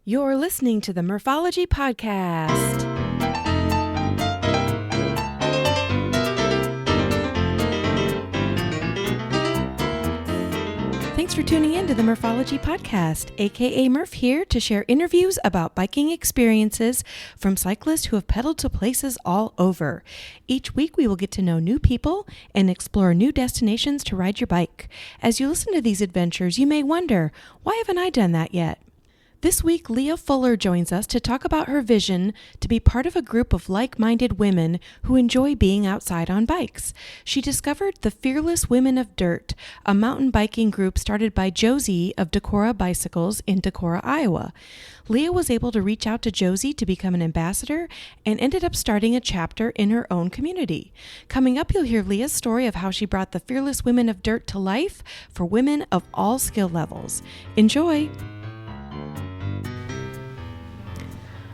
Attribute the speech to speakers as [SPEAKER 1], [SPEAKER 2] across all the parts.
[SPEAKER 1] You're listening to the Morphology Podcast. Thanks for tuning in to the Morphology Podcast, aka Murph here to share interviews about biking experiences from cyclists who have pedaled to places all over. Each week we will get to know new people and explore new destinations to ride your bike. As you listen to these adventures, you may wonder, why haven't I done that yet? This week, Leah Fuller joins us to talk about her vision to be part of a group of like-minded women who enjoy being outside on bikes. She discovered the Fearless Women of Dirt, a mountain biking group started by Josie of Decorah Bicycles in Decorah, Iowa. Leah was able to reach out to Josie to become an ambassador and ended up starting a chapter in her own community. Coming up, you'll hear Leah's story of how she brought the Fearless Women of Dirt to life for women of all skill levels. Enjoy!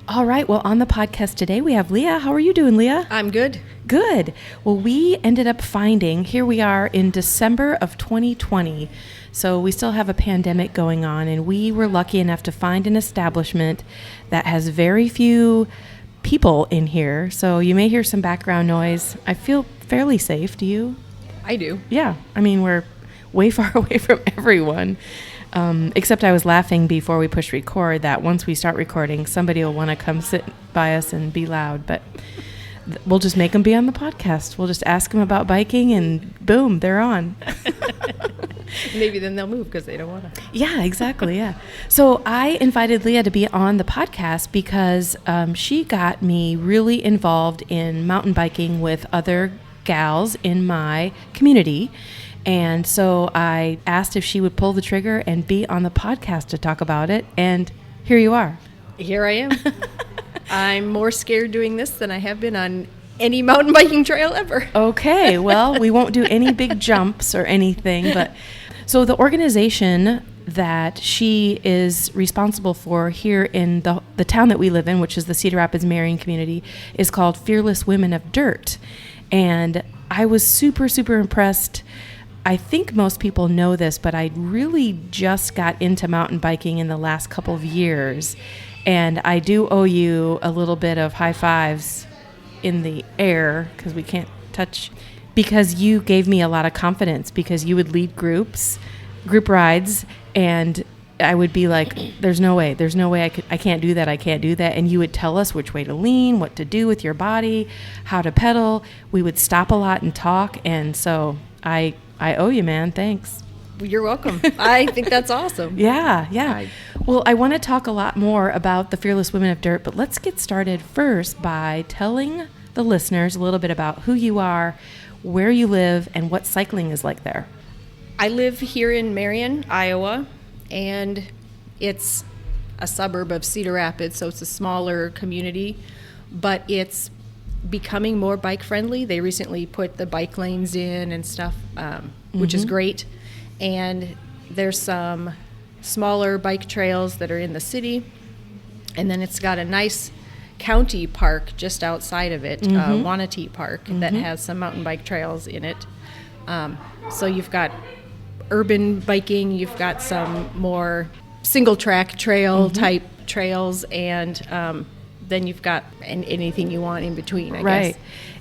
[SPEAKER 1] All right. Well, on the podcast today, we have Leah. How are you doing, Leah?
[SPEAKER 2] I'm good.
[SPEAKER 1] Good. Well, we ended up finding, here we are in December of 2020. So we still have a pandemic going on, and we were lucky enough to find an establishment that has very few people in here. So you may hear some background noise. I feel fairly safe. Do you?
[SPEAKER 2] I do.
[SPEAKER 1] Yeah. I mean, we're way far away from everyone. Except I was laughing before we pushed record that once we start recording, somebody will want to come sit by us and be loud. But we'll just make them be on the podcast. We'll just ask them about biking and boom, they're on.
[SPEAKER 2] Maybe then they'll move because they don't want to.
[SPEAKER 1] Yeah, exactly. Yeah. So I invited Leah to be on the podcast because she got me really involved in mountain biking with other gals in my community. And so I asked if she would pull the trigger and be on the podcast to talk about it. And here you are.
[SPEAKER 2] Here I am. I'm more scared doing this than I have been on any mountain biking trail ever.
[SPEAKER 1] Okay. Well, we won't do any big jumps or anything. But so the organization that she is responsible for here in the town that we live in, which is the Cedar Rapids Marion community, is called Fearless Women of Dirt. And I was super, super impressed. I think most people know this, but I really just got into mountain biking in the last couple of years. And I do owe you a little bit of high fives in the air because we can't touch, because you gave me a lot of confidence because you would lead group rides, and I would be like, there's no way I can't do that. And you would tell us which way to lean, what to do with your body, how to pedal. We would stop a lot and talk. And so I owe you, man. Thanks.
[SPEAKER 2] You're welcome. I think that's awesome.
[SPEAKER 1] Yeah. Well, I want to talk a lot more about the Fearless Women of Dirt, but let's get started first by telling the listeners a little bit about who you are, where you live, and what cycling is like there.
[SPEAKER 2] I live here in Marion, Iowa, and it's a suburb of Cedar Rapids, so it's a smaller community, but it's becoming more bike friendly. They recently put the bike lanes in and stuff, which is great. And there's some smaller bike trails that are in the city. And then it's got a nice county park just outside of it, Wanatee Park, that has some mountain bike trails in it. So you've got urban biking, you've got some more single track trail type trails, and then you've got anything you want in between, I guess.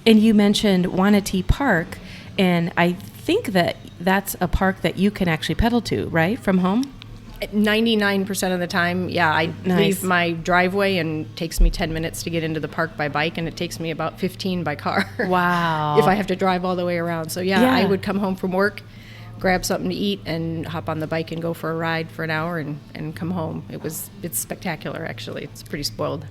[SPEAKER 1] And you mentioned Wanatee Park, and I think that's a park that you can actually pedal to, right, from home?
[SPEAKER 2] 99% of the time, yeah. I leave my driveway, and it takes me 10 minutes to get into the park by bike, and it takes me about 15 by car. Wow. If I have to drive all the way around. So, yeah, I would come home from work, grab something to eat, and hop on the bike and go for a ride for an hour and come home. It's spectacular, actually. It's pretty spoiled.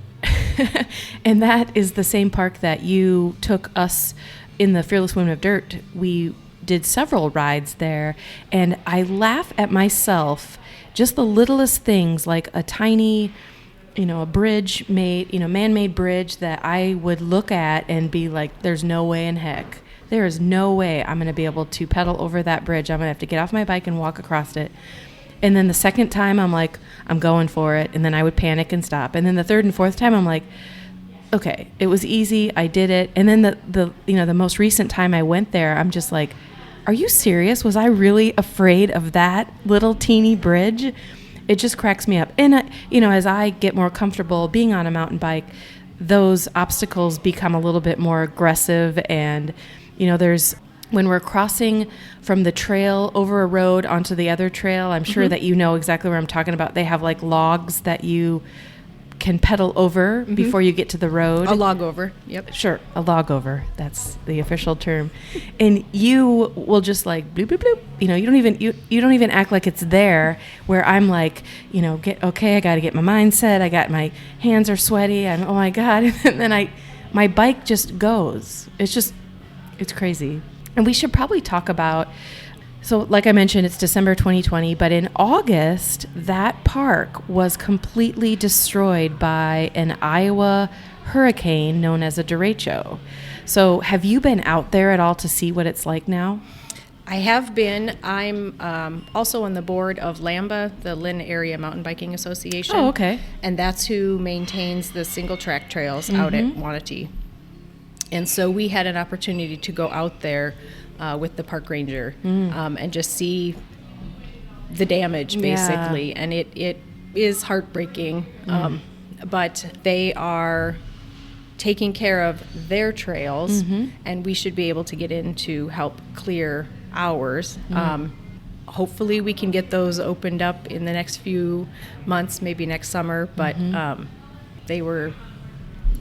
[SPEAKER 1] And that is the same park that you took us in the Fearless Women of Dirt. We did several rides there, and I laugh at myself, just the littlest things like a tiny, a bridge man-made bridge that I would look at and be like, there's no way in heck. There is no way I'm going to be able to pedal over that bridge. I'm going to have to get off my bike and walk across it. And then the second time, I'm like, I'm going for it. And then I would panic and stop. And then the third and fourth time, I'm like, okay, it was easy. I did it. And then the most recent time I went there, I'm just like, are you serious? Was I really afraid of that little teeny bridge? It just cracks me up. And, as I get more comfortable being on a mountain bike, those obstacles become a little bit more aggressive. And, when we're crossing from the trail over a road onto the other trail, I'm sure that you know exactly where I'm talking about. They have like logs that you can pedal over before you get to the road.
[SPEAKER 2] A log over. Yep.
[SPEAKER 1] Sure, a log over. That's the official term. And you will just like bloop bloop bloop. You don't even act like it's there. Where I'm like, I got to get my mind set. I got my hands are sweaty. Oh my god. And then my bike just goes. It's crazy. And we should probably talk about. So like I mentioned, it's December 2020, but in August, that park was completely destroyed by an Iowa hurricane known as a derecho. So have you been out there at all to see what it's like now?
[SPEAKER 2] I have been. I'm also on the board of LAMBA, the Lynn Area Mountain Biking Association.
[SPEAKER 1] Oh, okay. And
[SPEAKER 2] that's who maintains the single track trails out at Wanatee. And so we had an opportunity to go out there with the park ranger and just see the damage, basically. And it is heartbreaking, but they are taking care of their trails, and we should be able to get in to help clear ours. Hopefully we can get those opened up in the next few months, maybe next summer, but they were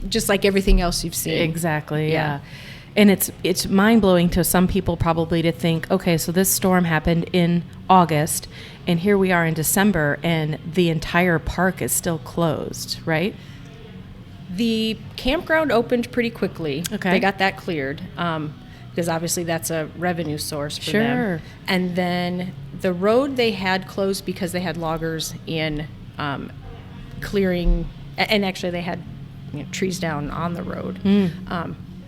[SPEAKER 2] just like everything else you've seen.
[SPEAKER 1] Exactly, yeah. And it's mind-blowing to some people probably to think, okay, so this storm happened in August, and here we are in December, and the entire park is still closed, right?
[SPEAKER 2] The campground opened pretty quickly.
[SPEAKER 1] Okay.
[SPEAKER 2] They got that cleared, because obviously that's a revenue source for them. And then the road they had closed because they had loggers in clearing, and actually they had trees down on the road.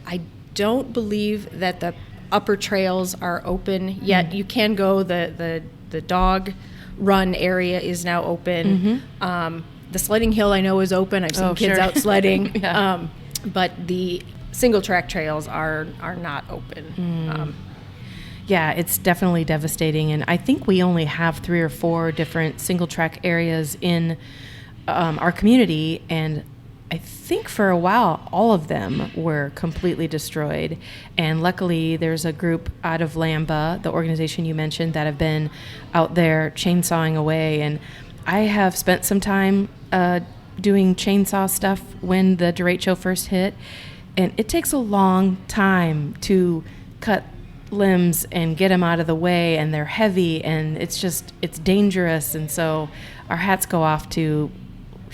[SPEAKER 2] I don't believe that the upper trails are open yet. You can go, the dog run area is now open. The sledding hill I know is open. I've seen kids out sledding. But the single track trails are not open.
[SPEAKER 1] Yeah, it's definitely devastating. And I think we only have 3 or 4 different single track areas in our community, and I think for a while, all of them were completely destroyed. And luckily, there's a group out of LAMBA, the organization you mentioned, that have been out there chainsawing away. And I have spent some time doing chainsaw stuff when the derecho first hit. And it takes a long time to cut limbs and get them out of the way. And they're heavy, and it's dangerous. And so our hats go off to,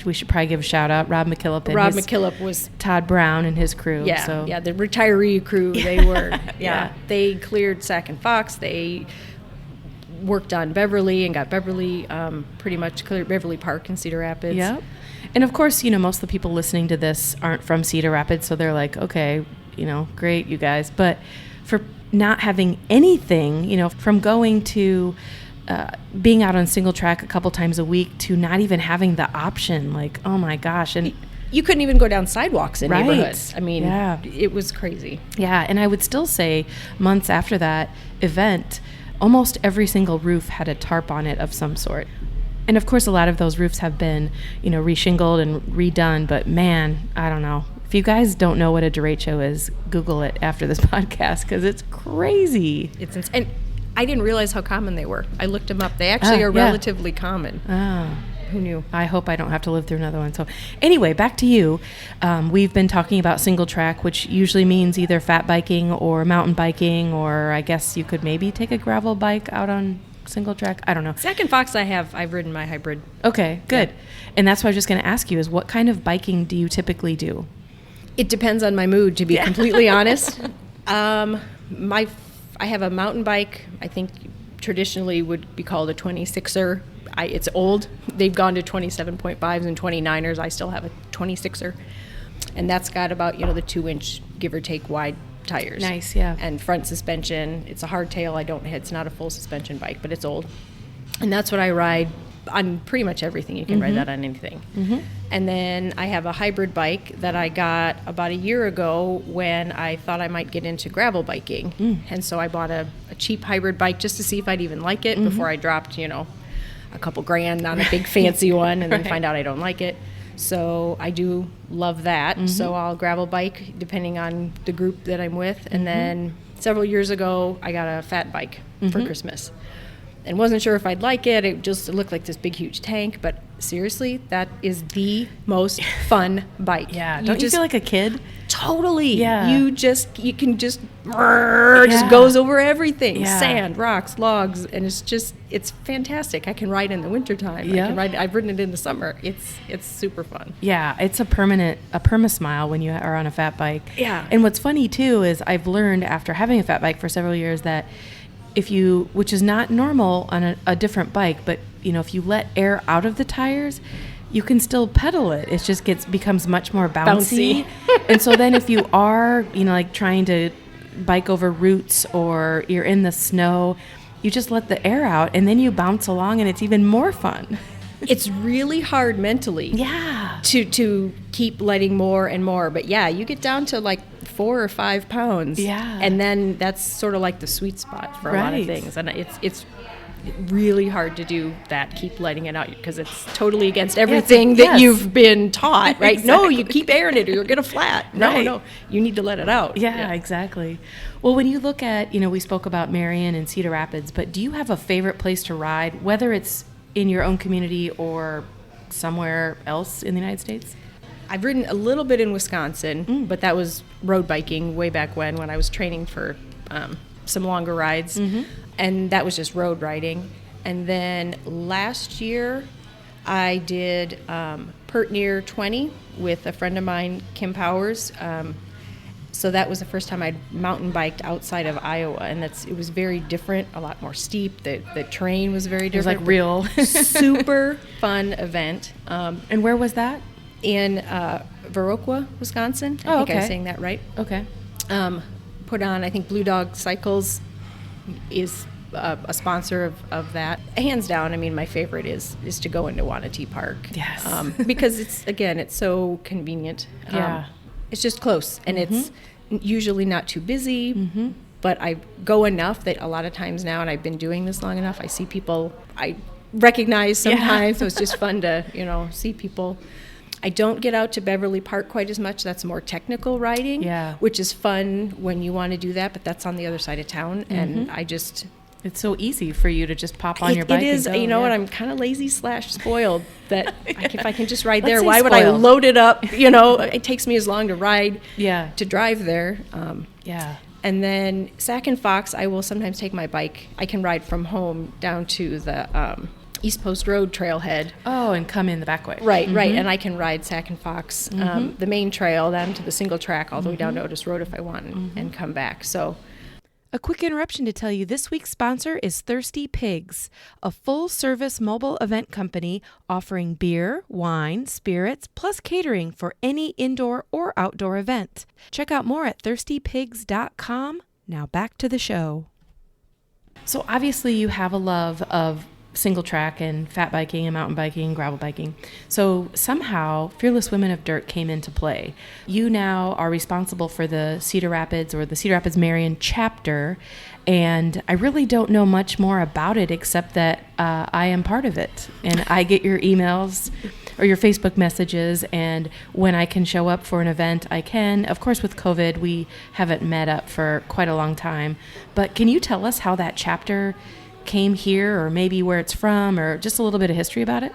[SPEAKER 1] we should probably give a shout out, Rob McKillop.
[SPEAKER 2] Rob McKillop was
[SPEAKER 1] Todd Brown and his crew.
[SPEAKER 2] Yeah, the retiree crew. They were. They cleared Sac and Fox. They worked on Beverly and got Beverly pretty much cleared Beverly Park in Cedar Rapids.
[SPEAKER 1] Yeah, and of course, most of the people listening to this aren't from Cedar Rapids, so they're like, okay, great, you guys, but for not having anything, from going to being out on single track a couple times a week to not even having the option, like, oh my gosh. And
[SPEAKER 2] you couldn't even go down sidewalks in neighborhoods. I mean, it was crazy.
[SPEAKER 1] Yeah, and I would still say months after that event, almost every single roof had a tarp on it of some sort. And of course, a lot of those roofs have been, reshingled and redone, but man, I don't know. If you guys don't know what a derecho is, Google it after this podcast, because it's crazy.
[SPEAKER 2] It's insane. I didn't realize how common they were. I looked them up. They actually are relatively common.
[SPEAKER 1] Oh.
[SPEAKER 2] Who knew?
[SPEAKER 1] I hope I don't have to live through another one. So anyway, back to you. We've been talking about single track, which usually means either fat biking or mountain biking, or I guess you could maybe take a gravel bike out on single track. I don't know.
[SPEAKER 2] Sac and Fox I've ridden my hybrid.
[SPEAKER 1] Okay, good. Yeah. And that's what I was just going to ask you is, what kind of biking do you typically do?
[SPEAKER 2] It depends on my mood, to be completely honest. I have a mountain bike, I think traditionally would be called a 26er. It's old. They've gone to 27.5s and 29ers. I still have a 26er. And that's got about, the 2-inch, give or take, wide tires.
[SPEAKER 1] Nice, yeah.
[SPEAKER 2] And front suspension. It's a hardtail. It's not a full suspension bike, but it's old. And that's what I ride on pretty much everything. You can ride that on anything. And then I have a hybrid bike that I got about a year ago when I thought I might get into gravel biking. And so I bought a cheap hybrid bike just to see if I'd even like it before I dropped, a a couple grand on a big fancy one and then
[SPEAKER 1] Right.
[SPEAKER 2] find out I don't like it. So I do love that. So I'll gravel bike depending on the group that I'm with. And then several years ago, I got a fat bike for Christmas. And wasn't sure if I'd like it. It just looked like this big, huge tank. But seriously, that is the most fun bike.
[SPEAKER 1] Yeah. Don't you feel like a kid?
[SPEAKER 2] Totally.
[SPEAKER 1] Yeah.
[SPEAKER 2] You can just goes over everything.
[SPEAKER 1] Yeah.
[SPEAKER 2] Sand, rocks, logs, and it's fantastic. I can ride in the wintertime.
[SPEAKER 1] Yeah.
[SPEAKER 2] I can ride. I've ridden it in the summer. It's super fun.
[SPEAKER 1] Yeah, it's a perma smile when you are on a fat bike.
[SPEAKER 2] Yeah.
[SPEAKER 1] And what's funny too is I've learned after having a fat bike for several years that which is not normal on a different bike, but if you let air out of the tires, you can still pedal it. It just becomes much more bouncy. And so then if you are, like trying to bike over roots or you're in the snow, you just let the air out and then you bounce along and it's even more fun.
[SPEAKER 2] It's really hard mentally.
[SPEAKER 1] Yeah.
[SPEAKER 2] To keep letting more and more, but yeah, you get down to like 4 or 5 pounds.
[SPEAKER 1] Yeah.
[SPEAKER 2] And then that's sort of like the sweet spot for a lot of
[SPEAKER 1] Right.
[SPEAKER 2] things, and it's really hard to do that. Keep letting it out because it's totally against everything that
[SPEAKER 1] yes.
[SPEAKER 2] you've been taught, right? No,
[SPEAKER 1] Exactly.
[SPEAKER 2] you keep airing it or you're gonna flat. No,
[SPEAKER 1] Right.
[SPEAKER 2] no, you need to let it out.
[SPEAKER 1] Yeah, exactly. Well, when you look at, we spoke about Marion and Cedar Rapids, but do you have a favorite place to ride, whether it's in your own community or somewhere else in the United States?
[SPEAKER 2] I've ridden a little bit in Wisconsin, but that was road biking way back when I was training for some longer rides, and that was just road riding. And then last year, I did Pert Near 20 with a friend of mine, Kim Powers. So that was the first time I'd mountain biked outside of Iowa, and it was very different, a lot more steep. The terrain was very
[SPEAKER 1] It was
[SPEAKER 2] different.
[SPEAKER 1] like real.
[SPEAKER 2] Super fun event.
[SPEAKER 1] And where was that?
[SPEAKER 2] In Viroqua, Wisconsin. I think I was saying that right.
[SPEAKER 1] Okay.
[SPEAKER 2] Put on, I think Blue Dog Cycles is a sponsor of that. Hands down, I mean, my favorite is to go into Wanatee Park.
[SPEAKER 1] Yes.
[SPEAKER 2] Because it's so convenient.
[SPEAKER 1] Yeah.
[SPEAKER 2] It's just close, and it's usually not too busy, but I go enough that a lot of times now, and I've been doing this long enough, I see people I recognize sometimes, so it's just fun to, see people. I don't get out to Beverly Park quite as much. That's more technical riding, which is fun when you want to do that, but that's on the other side of town, and
[SPEAKER 1] It's so easy for you to just pop on your bike.
[SPEAKER 2] It is,
[SPEAKER 1] and go,
[SPEAKER 2] and I'm kind of lazy / spoiled that if I can just ride
[SPEAKER 1] Let's
[SPEAKER 2] there,
[SPEAKER 1] say
[SPEAKER 2] why would I
[SPEAKER 1] spoiled.
[SPEAKER 2] load it up? It takes me as long to ride,
[SPEAKER 1] Yeah.
[SPEAKER 2] to drive there.
[SPEAKER 1] Yeah.
[SPEAKER 2] And then Sac and Fox, I will sometimes take my bike. I can ride from home down to the East Post Road trailhead.
[SPEAKER 1] Oh, and come in the back way.
[SPEAKER 2] Right. And I can ride Sac and Fox, the main trail, down to the single track, all the way down to Otis Road if I want, and come back. So.
[SPEAKER 1] A quick interruption to tell you this week's sponsor is Thirsty Pigs, a full-service mobile event company offering beer, wine, spirits, plus catering for any indoor or outdoor event. Check out more at thirstypigs.com. Now back to the show. So obviously you have a love of single track and fat biking and mountain biking and gravel biking. So somehow Fearless Women of Dirt came into play. You now are responsible for the Cedar Rapids or the Cedar Rapids Marion chapter, and I really don't know much more about it except that I am part of it, and I get your emails or your Facebook messages, and when I can show up for an event, I can. Of course, with COVID, we haven't met up for quite a long time, but can you tell us how that chapter came here, or maybe where it's from, or just a little bit of history about it?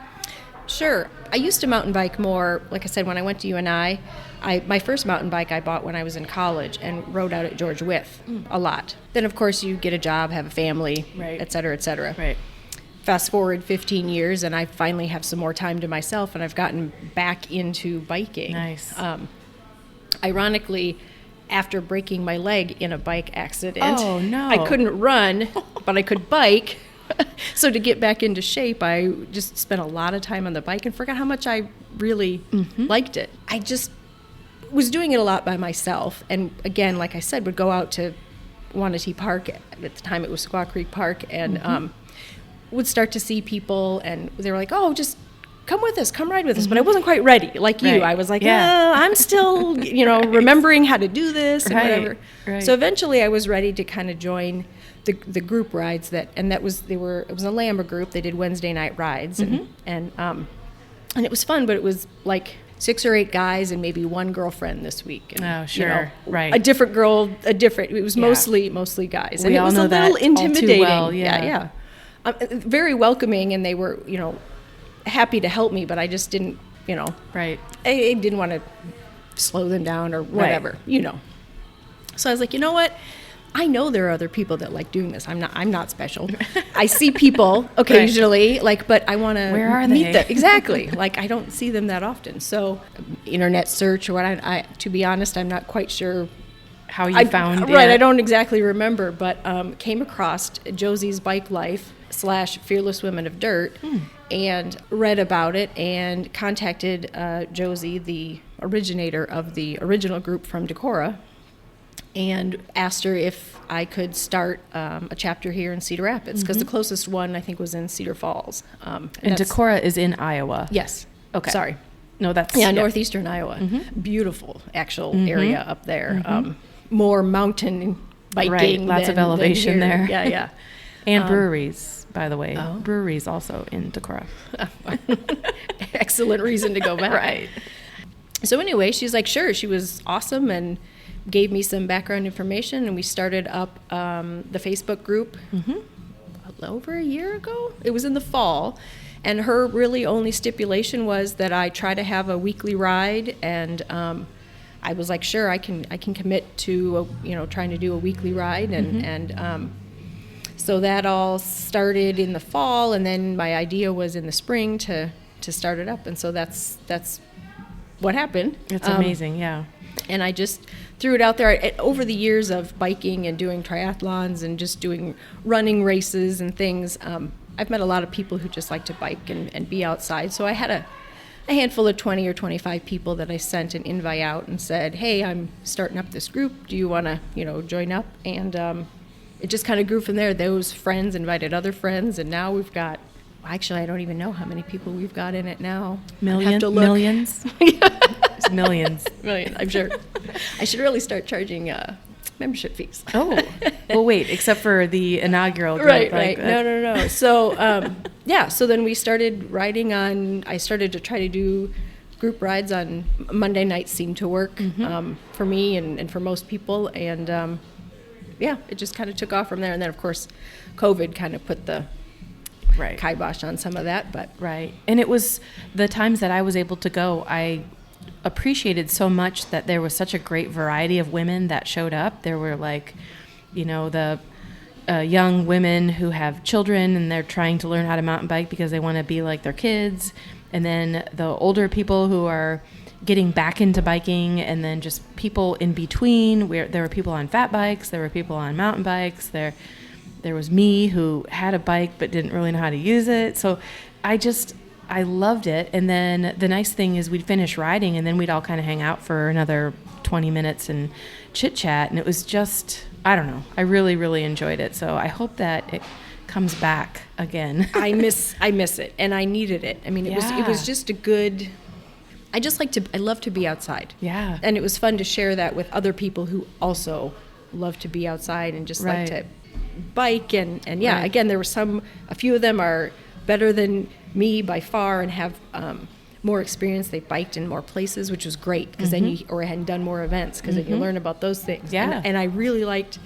[SPEAKER 2] Sure. I used to mountain bike more, like I said, when I went to UNI. My first mountain bike I bought when I was in college and rode out at George Wythe a lot. Then, of course, you get a job, have a family, et cetera, et cetera.
[SPEAKER 1] Right.
[SPEAKER 2] Fast forward 15 years, and I finally have some more time to myself, and I've gotten back into biking.
[SPEAKER 1] Nice.
[SPEAKER 2] Ironically, after breaking my leg in a bike accident,
[SPEAKER 1] Oh, no.
[SPEAKER 2] I couldn't run, but I could bike. So to get back into shape, I just spent a lot of time on the bike and forgot how much I really liked it. I just was doing it a lot by myself. And again, like I said, would go out to Wanatee Park. At the time it was Squaw Creek Park, and would start to see people, and they were like, oh, just come with us, come ride with us. But I wasn't quite ready, like you.
[SPEAKER 1] Right.
[SPEAKER 2] I was like,
[SPEAKER 1] Yeah.
[SPEAKER 2] I'm still, remembering how to do this and
[SPEAKER 1] Right.
[SPEAKER 2] whatever.
[SPEAKER 1] Right.
[SPEAKER 2] So eventually I was ready to kind of join the group rides it was a Lambda group. They did Wednesday night rides and it was fun, but it was like 6 or 8 guys and maybe one girlfriend this week. And,
[SPEAKER 1] Oh, sure. Right.
[SPEAKER 2] A different girl, it was
[SPEAKER 1] Yeah.
[SPEAKER 2] mostly guys. And
[SPEAKER 1] We
[SPEAKER 2] it
[SPEAKER 1] all
[SPEAKER 2] was
[SPEAKER 1] know
[SPEAKER 2] a
[SPEAKER 1] that
[SPEAKER 2] little
[SPEAKER 1] all too
[SPEAKER 2] intimidating.
[SPEAKER 1] well, yeah.
[SPEAKER 2] Yeah. Very welcoming, and they were, happy to help me, but I just didn't,
[SPEAKER 1] Right.
[SPEAKER 2] I didn't want to slow them down or whatever, So I was like, you know what? I know there are other people that like doing this. I'm not special. I see people occasionally, but I want to
[SPEAKER 1] Where are
[SPEAKER 2] meet
[SPEAKER 1] they?
[SPEAKER 2] them. Exactly. I don't see them that often. So internet search or what, I to be honest, I'm not quite sure
[SPEAKER 1] How you found it.
[SPEAKER 2] Right, I don't exactly remember, but came across Josie's Bike Life / Fearless Women of Dirt and read about it and contacted Josie, the originator of the original group from Decorah, and asked her if I could start a chapter here in Cedar Rapids, because the closest one I think was in Cedar Falls.
[SPEAKER 1] And Decorah is in Iowa.
[SPEAKER 2] Yes.
[SPEAKER 1] Okay.
[SPEAKER 2] Sorry.
[SPEAKER 1] No, that's
[SPEAKER 2] Northeastern Iowa. Beautiful actual area up there. More mountain biking.
[SPEAKER 1] Right. Lots of elevation
[SPEAKER 2] than here.
[SPEAKER 1] there.
[SPEAKER 2] Yeah.
[SPEAKER 1] And breweries, by the way.
[SPEAKER 2] Oh.
[SPEAKER 1] Breweries also in Decorah.
[SPEAKER 2] Excellent reason to go back.
[SPEAKER 1] Right.
[SPEAKER 2] So anyway, she's like, sure. She was awesome and gave me some background information, and we started up the Facebook group over a year ago. It was in the fall, and her really only stipulation was that I try to have a weekly ride, and I was like, sure, I can commit to trying to do a weekly ride, and so that all started in the fall, and then my idea was in the spring to start it up, and so that's what happened.
[SPEAKER 1] It's amazing, yeah.
[SPEAKER 2] And I just threw it out there. Over the years of biking and doing triathlons and just doing running races and things, I've met a lot of people who just like to bike and be outside. So I had a handful of 20 or 25 people that I sent an invite out and said, hey, I'm starting up this group. Do you want to, join up? And it just kind of grew from there. Those friends invited other friends, and now we've got, actually, I don't even know how many people we've got in it now.
[SPEAKER 1] Millions? Millions.
[SPEAKER 2] Million, I'm sure. I should really start charging membership fees.
[SPEAKER 1] Oh, well, wait, except for the inaugural group.
[SPEAKER 2] Right. No. So, so then we started I started to try to do group rides on Monday nights. Seemed to work for me and for most people. And, it just kind of took off from there. And then, of course, COVID kind of put the kibosh on some of that. But
[SPEAKER 1] Right. And it was the times that I was able to go, I appreciated so much that there was such a great variety of women that showed up. There were the young women who have children and they're trying to learn how to mountain bike because they want to be like their kids. And then the older people who are getting back into biking, and then just people in between, where there were people on fat bikes, there were people on mountain bikes, there was me who had a bike but didn't really know how to use it. So I loved it. And then the nice thing is we'd finish riding and then we'd all kind of hang out for another 20 minutes and chit chat. And it was just, I don't know, I really, really enjoyed it. So I hope that it comes back again.
[SPEAKER 2] I miss it, and I needed it. I mean, it was just a good, I love to be outside.
[SPEAKER 1] Yeah.
[SPEAKER 2] And it was fun to share that with other people who also love to be outside and just like to bike. And again, there were a few of them are better than me by far and have more experience. They biked in more places, which was great, because then or hadn't done more events, because then you learn about those things.
[SPEAKER 1] Yeah.
[SPEAKER 2] And I really liked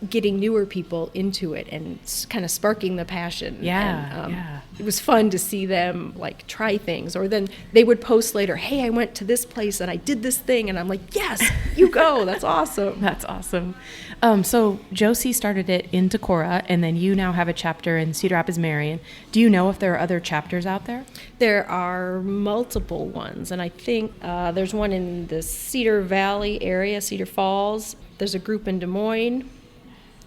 [SPEAKER 2] getting newer people into it and kind of sparking the passion.
[SPEAKER 1] Yeah.
[SPEAKER 2] It was fun to see them try things, or then they would post later, hey, I went to this place and I did this thing, and I'm like, yes, you go. That's awesome.
[SPEAKER 1] That's awesome. So Josie started it in Decorah, and then you now have a chapter in Cedar Rapids, Marion. Do you know if there are other chapters out there?
[SPEAKER 2] There are multiple ones, and I think there's one in the Cedar Valley area, Cedar Falls. There's a group in Des Moines.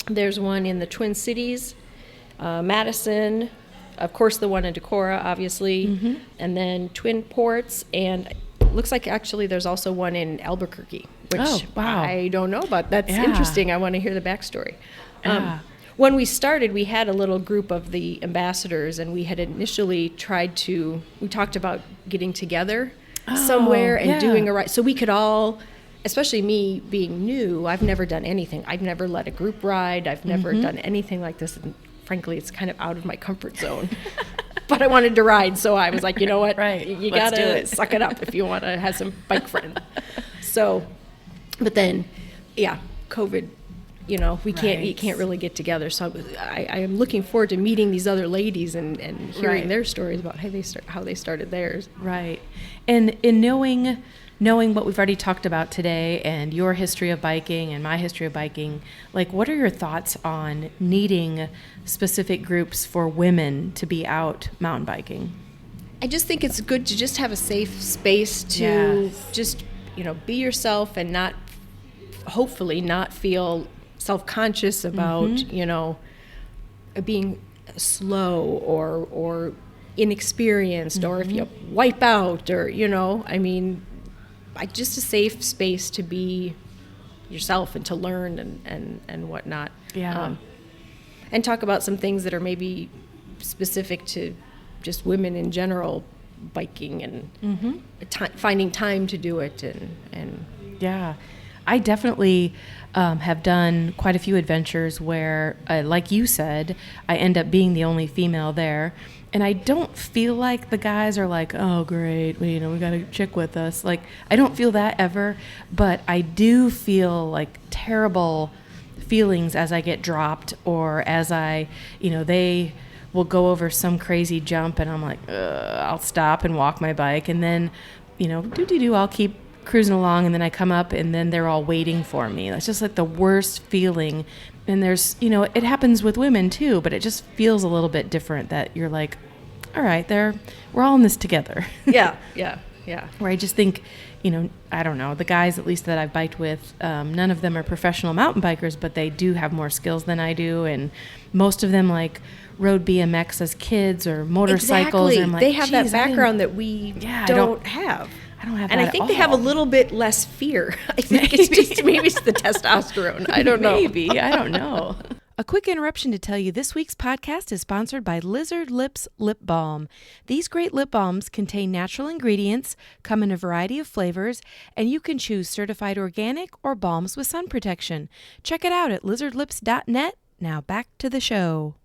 [SPEAKER 2] There's one in the Twin Cities, Madison, of course the one in Decorah, obviously, and then Twin Ports, and it looks like actually there's also one in Albuquerque, which I don't know about. That's interesting. I want to hear the backstory. when we started, we had a little group of the ambassadors, and we had initially we talked about getting together somewhere and doing a ride. So we could all, especially me being new, I've never done anything. I've never led a group ride. I've never done anything like this. And frankly, it's kind of out of my comfort zone. But I wanted to ride, so I was like, you know what?
[SPEAKER 1] Right.
[SPEAKER 2] You
[SPEAKER 1] Let's do
[SPEAKER 2] gotta
[SPEAKER 1] it.
[SPEAKER 2] suck it up if you want to have some bike friends. So, but then, COVID, you can't really get together. So I am looking forward to meeting these other ladies and hearing their stories about how they started theirs.
[SPEAKER 1] Right. And in knowing what we've already talked about today and your history of biking and my history of biking, like, what are your thoughts on needing specific groups for women to be out mountain biking?
[SPEAKER 2] I just think it's good to just have a safe space to
[SPEAKER 1] Yes.
[SPEAKER 2] just, be yourself and hopefully not feel self-conscious about, being slow or inexperienced, or if you wipe out, or, just a safe space to be yourself and to learn and whatnot.
[SPEAKER 1] Yeah.
[SPEAKER 2] And talk about some things that are maybe specific to just women in general, biking and finding time to do it. And
[SPEAKER 1] Yeah. I definitely have done quite a few adventures where, like you said, I end up being the only female there. And I don't feel like the guys are like, oh, great, we got a chick with us. Like, I don't feel that ever. But I do feel like terrible feelings as I get dropped, or as they will go over some crazy jump and I'm like, I'll stop and walk my bike. And then, I'll keep cruising along, and then I come up and then they're all waiting for me. That's just like the worst feeling. And there's, it happens with women too, but it just feels a little bit different that you're like, all right, we're all in this together.
[SPEAKER 2] Yeah.
[SPEAKER 1] Where I just think, I don't know, the guys at least that I've biked with, none of them are professional mountain bikers, but they do have more skills than I do. And most of them like rode BMX as kids or motorcycles.
[SPEAKER 2] Exactly.
[SPEAKER 1] And I'm like,
[SPEAKER 2] they have that
[SPEAKER 1] "Geez,
[SPEAKER 2] background that we don't have.
[SPEAKER 1] I don't have
[SPEAKER 2] and
[SPEAKER 1] that
[SPEAKER 2] I think
[SPEAKER 1] at
[SPEAKER 2] they have a
[SPEAKER 1] all.
[SPEAKER 2] little bit less fear. I think it's the testosterone. I don't know.
[SPEAKER 1] Maybe. I don't know. A quick interruption to tell you this week's podcast is sponsored by Lizard Lips Lip Balm. These great lip balms contain natural ingredients, come in a variety of flavors, and you can choose certified organic or balms with sun protection. Check it out at lizardlips.net. Now back to the show.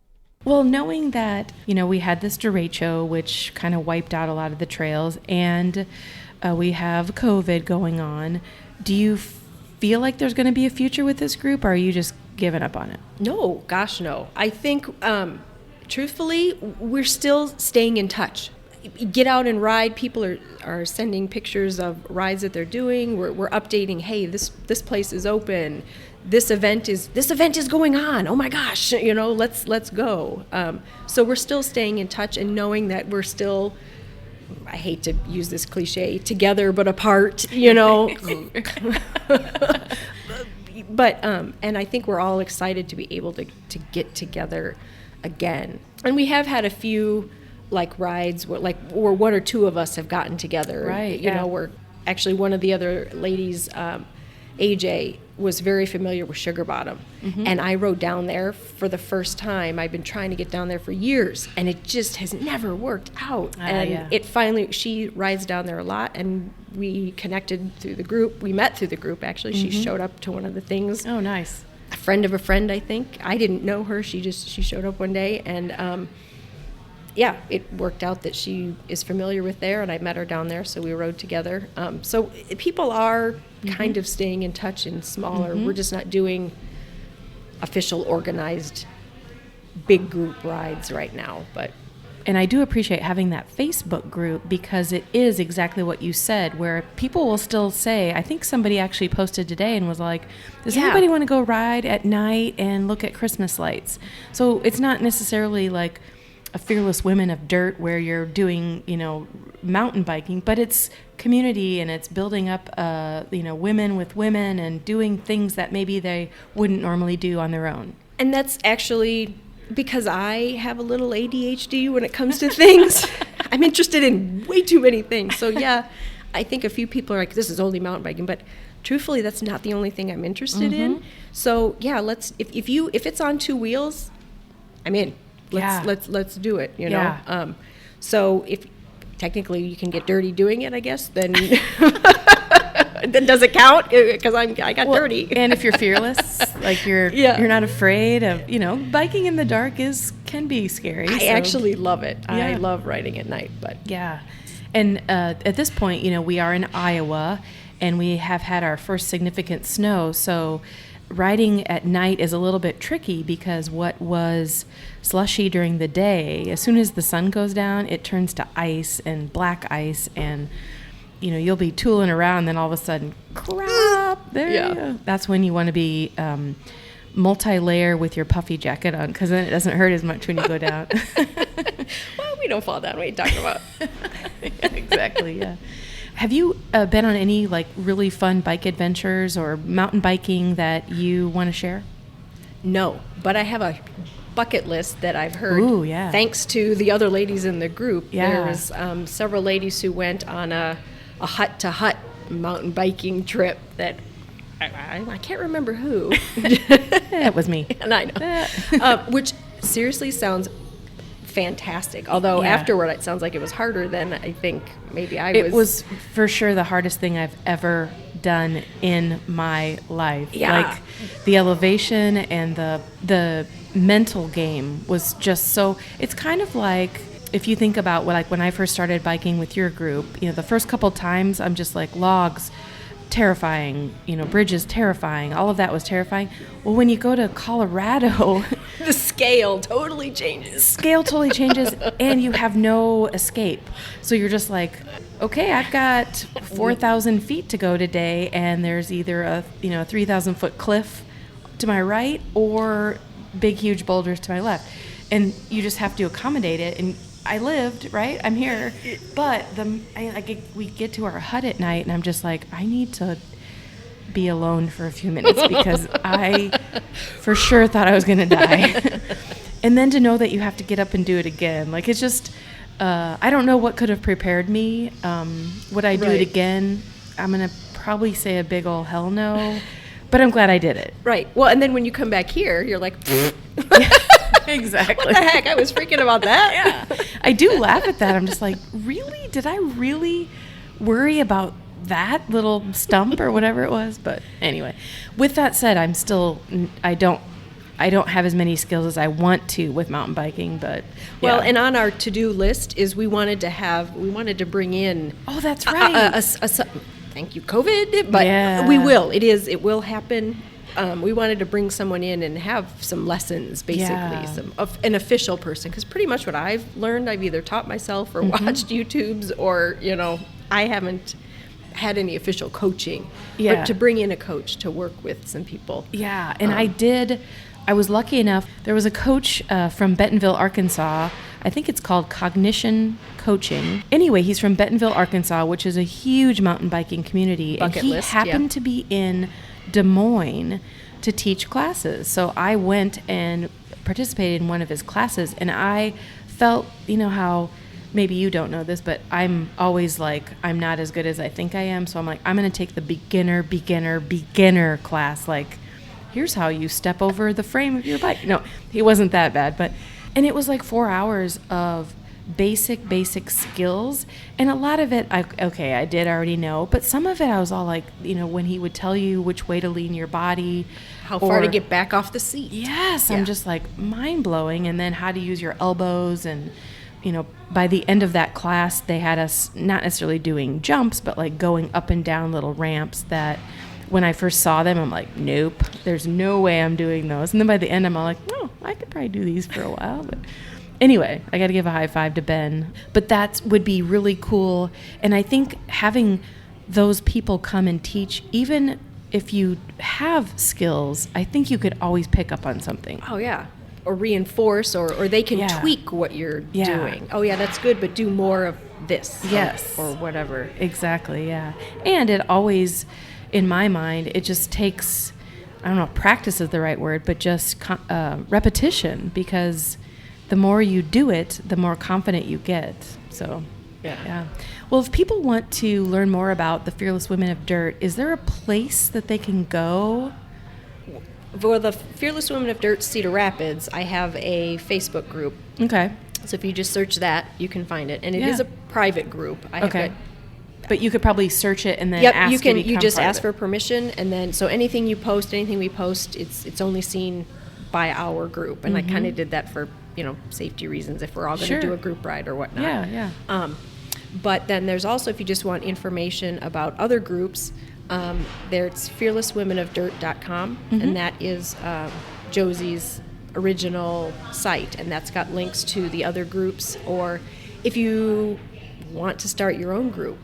[SPEAKER 1] Well, knowing that, we had this derecho, which kind of wiped out a lot of the trails, and we have COVID going on, do you feel like there's going to be a future with this group, or are you just giving up on it?
[SPEAKER 2] No, gosh, no. I think, truthfully, we're still staying in touch. Get out and ride. People are sending pictures of rides that they're doing. We're updating. Hey, this place is open. This event is going on. Oh my gosh, let's go. So we're still staying in touch and knowing that we're still, I hate to use this cliche, together but apart, But and I think we're all excited to be able to get together again. And we have had a few like rides where one or two of us have gotten together.
[SPEAKER 1] Right.
[SPEAKER 2] We're actually, one of the other ladies, AJ, was very familiar with Sugar Bottom. And I rode down there for the first time. I've been trying to get down there for years, and it just has never worked out. It finally, she rides down there a lot, and we connected through the group. We met through the group, actually. She showed up to one of the things.
[SPEAKER 1] Oh, nice.
[SPEAKER 2] A friend of a friend, I think. I didn't know her. She showed up one day, and it worked out that she is familiar with there, and I met her down there, so we rode together. So people are kind of staying in touch in smaller. We're just not doing official organized big group rides right now.
[SPEAKER 1] And I do appreciate having that Facebook group, because it is exactly what you said, where people will still say, I think somebody actually posted today and was like, does anybody want to go ride at night and look at Christmas lights? So it's not necessarily like a Fearless Women of Dirt where you're doing, mountain biking, but it's community, and it's building up, women with women and doing things that maybe they wouldn't normally do on their own.
[SPEAKER 2] And that's actually because I have a little ADHD when it comes to things. I'm interested in way too many things. So I think a few people are like, this is only mountain biking, but truthfully, that's not the only thing I'm interested in. So yeah, if it's on 2 wheels, I'm in. Let's do it, you know?
[SPEAKER 1] Yeah.
[SPEAKER 2] So if technically you can get dirty doing it, I guess, then then does it count? Because I got dirty.
[SPEAKER 1] And if you're fearless, like you're not afraid of, biking in the dark can be scary.
[SPEAKER 2] I actually love it. I love riding at night, but
[SPEAKER 1] yeah. And at this point, we are in Iowa, and we have had our first significant snow. So riding at night is a little bit tricky because what was slushy during the day, as soon as the sun goes down, it turns to ice and black ice, and you'll be tooling around, then all of a sudden, crap, there you go. That's when you want to be multi-layer with your puffy jacket on, because then it doesn't hurt as much when you go down.
[SPEAKER 2] Well, we don't fall down. What are you talking about?
[SPEAKER 1] Exactly, yeah. Have you been on any really fun bike adventures or mountain biking that you want to share?
[SPEAKER 2] No, but I have a bucket list that I've heard.
[SPEAKER 1] Ooh, yeah.
[SPEAKER 2] Thanks to the other ladies in the group.
[SPEAKER 1] Yeah.
[SPEAKER 2] There was several ladies who went on a hut-to-hut mountain biking trip that I can't remember who.
[SPEAKER 1] That was me.
[SPEAKER 2] And I know. Which seriously sounds fantastic. Although afterward it sounds like it was harder than I think maybe I was.
[SPEAKER 1] It was for sure the hardest thing I've ever done in my life.
[SPEAKER 2] Yeah.
[SPEAKER 1] Like the elevation and the mental game was just so, it's kind of like if you think about when I first started biking with your group, the first couple times I'm just like logs, terrifying, bridges, terrifying, all of that was terrifying. Well, when you go to Colorado,
[SPEAKER 2] the scale totally changes.
[SPEAKER 1] And you have no escape. So you're just like, okay, I've got 4,000 feet to go today, and there's either a 3,000-foot cliff to my right or big, huge boulders to my left. And you just have to accommodate it. And I lived, right? I'm here. But we get to our hut at night, and I'm just like, I need to be alone for a few minutes because I for sure thought I was going to die. And then to know that you have to get up and do it again. Like, it's just, I don't know what could have prepared me. Would I do it again? I'm going to probably say a big ol' hell no. But I'm glad I did it.
[SPEAKER 2] Right. Well, and then when you come back here, you're like,
[SPEAKER 1] exactly.
[SPEAKER 2] What the heck? I was freaking about that.
[SPEAKER 1] Yeah. I do laugh at that. I'm just like, really? Did I really worry about that little stump or whatever it was? But anyway, with that said, I don't have as many skills as I want to with mountain biking, but
[SPEAKER 2] well, and on our to-do list is we wanted to bring in.
[SPEAKER 1] Oh, that's right.
[SPEAKER 2] Thank you, COVID, but we will. It will happen. We wanted to bring someone in and have some lessons, basically, an official person, because pretty much what I've learned, I've either taught myself or watched YouTubes, or I haven't had any official coaching. But to bring in a coach to work with some people.
[SPEAKER 1] Yeah, and I was lucky enough. There was a coach from Bentonville, Arkansas. I think it's called Cognition Coaching. Anyway, he's from Bentonville, Arkansas, which is a huge mountain biking community.
[SPEAKER 2] Bucket
[SPEAKER 1] and he
[SPEAKER 2] list,
[SPEAKER 1] happened to be in Des Moines to teach classes. So I went and participated in one of his classes, and I felt, how maybe you don't know this, but I'm always like, I'm not as good as I think I am. So I'm like, I'm going to take the beginner class. Like, here's how you step over the frame of your bike. No, he wasn't that bad, and it was like 4 hours of basic skills, and a lot of it I did already know, but some of it I was all like, when he would tell you which way to lean your body,
[SPEAKER 2] how far to get back off the seat.
[SPEAKER 1] Yes, I'm just like mind-blowing. And then how to use your elbows, and by the end of that class they had us not necessarily doing jumps, but like going up and down little ramps that when I first saw them, I'm like, nope, there's no way I'm doing those. And then by the end, I'm all like, oh, I could probably do these for a while. But anyway, I got to give a high five to Ben. But that would be really cool. And I think having those people come and teach, even if you have skills, I think you could always pick up on something.
[SPEAKER 2] Oh, yeah. Or reinforce, or they can tweak what you're doing. Oh, yeah, that's good, but do more of this.
[SPEAKER 1] Yes.
[SPEAKER 2] Or whatever.
[SPEAKER 1] Exactly, yeah. And it always, in my mind, it just takes, I don't know if practice is the right word, but just repetition, because the more you do it, the more confident you get. So, yeah. Well, if people want to learn more about the Fearless Women of Dirt, is there a place that they can go?
[SPEAKER 2] For the Fearless Women of Dirt Cedar Rapids, I have a Facebook group.
[SPEAKER 1] Okay.
[SPEAKER 2] So if you just search that, you can find it. And it is a private group.
[SPEAKER 1] Okay. But you could probably search it and then
[SPEAKER 2] ask
[SPEAKER 1] you can.
[SPEAKER 2] You just ask for permission, and then so anything you post, anything we post, it's only seen by our group. And I kind of did that for safety reasons if we're all going to do a group ride or whatnot.
[SPEAKER 1] Yeah.
[SPEAKER 2] But then there's also, if you just want information about other groups, there's fearlesswomenofdirt.com, and that is Josie's original site, and that's got links to the other groups. Or if you want to start your own group,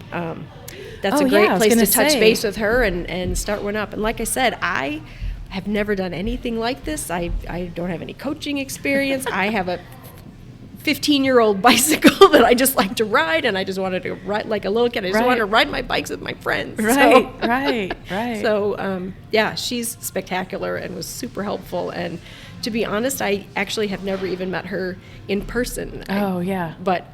[SPEAKER 2] that's a great place to touch base with her and start one up. And like I said, I have never done anything like this. I don't have any coaching experience. I have a 15-year-old bicycle that I just like to ride, and I just wanted to ride like a little kid. I just wanted to ride my bikes with my friends.
[SPEAKER 1] Right.
[SPEAKER 2] So, she's spectacular and was super helpful. And to be honest, I actually have never even met her in person. But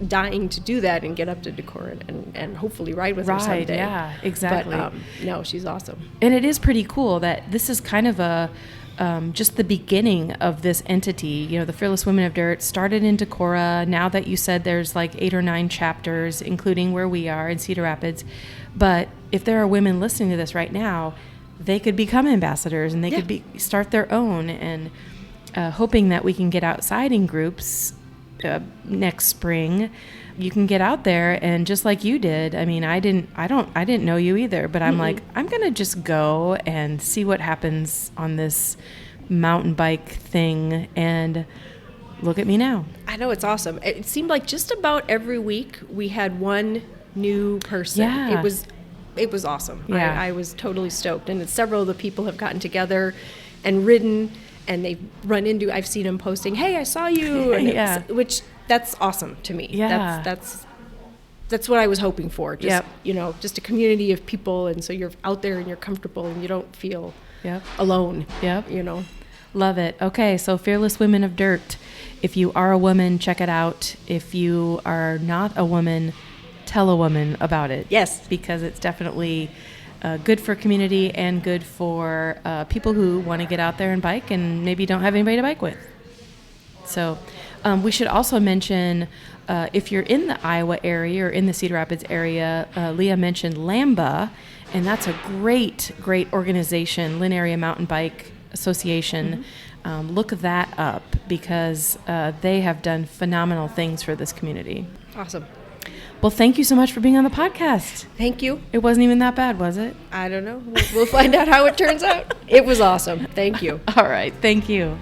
[SPEAKER 2] dying to do that and get up to Decorah and hopefully ride with her someday.
[SPEAKER 1] Yeah, exactly.
[SPEAKER 2] But no, she's awesome.
[SPEAKER 1] And it is pretty cool that this is kind of a just the beginning of this entity. The Fearless Women of Dirt started in Decorah. Now that you said there's like 8 or 9 chapters, including where we are in Cedar Rapids. But if there are women listening to this right now, they could become ambassadors, and they could start their own, and hoping that we can get outside in groups next spring. You can get out there, and just like you did, I mean, I didn't know you either, but I'm like, I'm going to just go and see what happens on this mountain bike thing, and look at me now.
[SPEAKER 2] I know, it's awesome. It seemed like just about every week we had one new person.
[SPEAKER 1] Yeah.
[SPEAKER 2] It was awesome.
[SPEAKER 1] Yeah.
[SPEAKER 2] I was totally stoked. And several of the people have gotten together and ridden, and they've run into, I've seen them posting, hey, I saw you. And which that's awesome to me.
[SPEAKER 1] Yeah.
[SPEAKER 2] That's what I was hoping for. Just, just a community of people. And so you're out there and you're comfortable and you don't feel alone.
[SPEAKER 1] Love it. Okay. So Fearless Women of Dirt. If you are a woman, check it out. If you are not a woman, tell a woman about it.
[SPEAKER 2] Yes.
[SPEAKER 1] Because it's definitely good for community and good for people who want to get out there and bike and maybe don't have anybody to bike with. So we should also mention, if you're in the Iowa area or in the Cedar Rapids area, Leah mentioned LAMBA, and that's a great organization, Lynn Area Mountain Bike Association. Look that up because they have done phenomenal things for this community.
[SPEAKER 2] Awesome.
[SPEAKER 1] Well, thank you so much for being on the podcast.
[SPEAKER 2] Thank you.
[SPEAKER 1] It wasn't even that bad, was it?
[SPEAKER 2] I don't know. We'll find out how it turns out. It was awesome. Thank you.
[SPEAKER 1] All right. Thank you.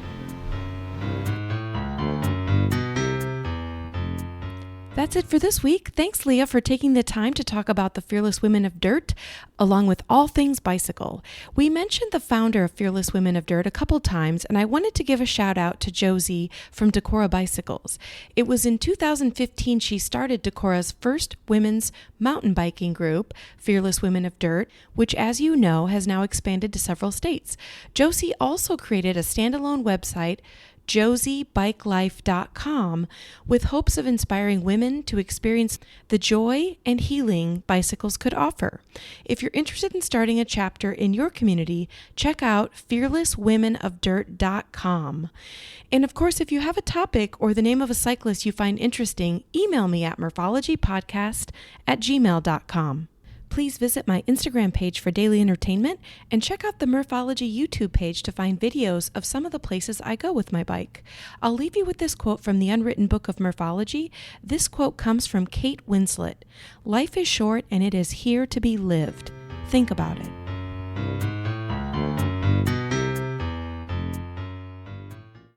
[SPEAKER 1] That's it for this week. Thanks, Leah, for taking the time to talk about the Fearless Women of Dirt, along with all things bicycle. We mentioned the founder of Fearless Women of Dirt a couple times, and I wanted to give a shout out to Josie from Decorah Bicycles. It was in 2015 she started Decorah's first women's mountain biking group, Fearless Women of Dirt, which, as you know, has now expanded to several states. Josie also created a standalone website, josiebikelife.com, with hopes of inspiring women to experience the joy and healing bicycles could offer. If you're interested in starting a chapter in your community, check out fearlesswomenofdirt.com. And of course, if you have a topic or the name of a cyclist you find interesting, email me at murphologypodcast@gmail.com. Please visit my Instagram page for daily entertainment and check out the Murphology YouTube page to find videos of some of the places I go with my bike. I'll leave you with this quote from the Unwritten Book of Murphology. This quote comes from Kate Winslet. "Life is short and it is here to be lived. Think about it."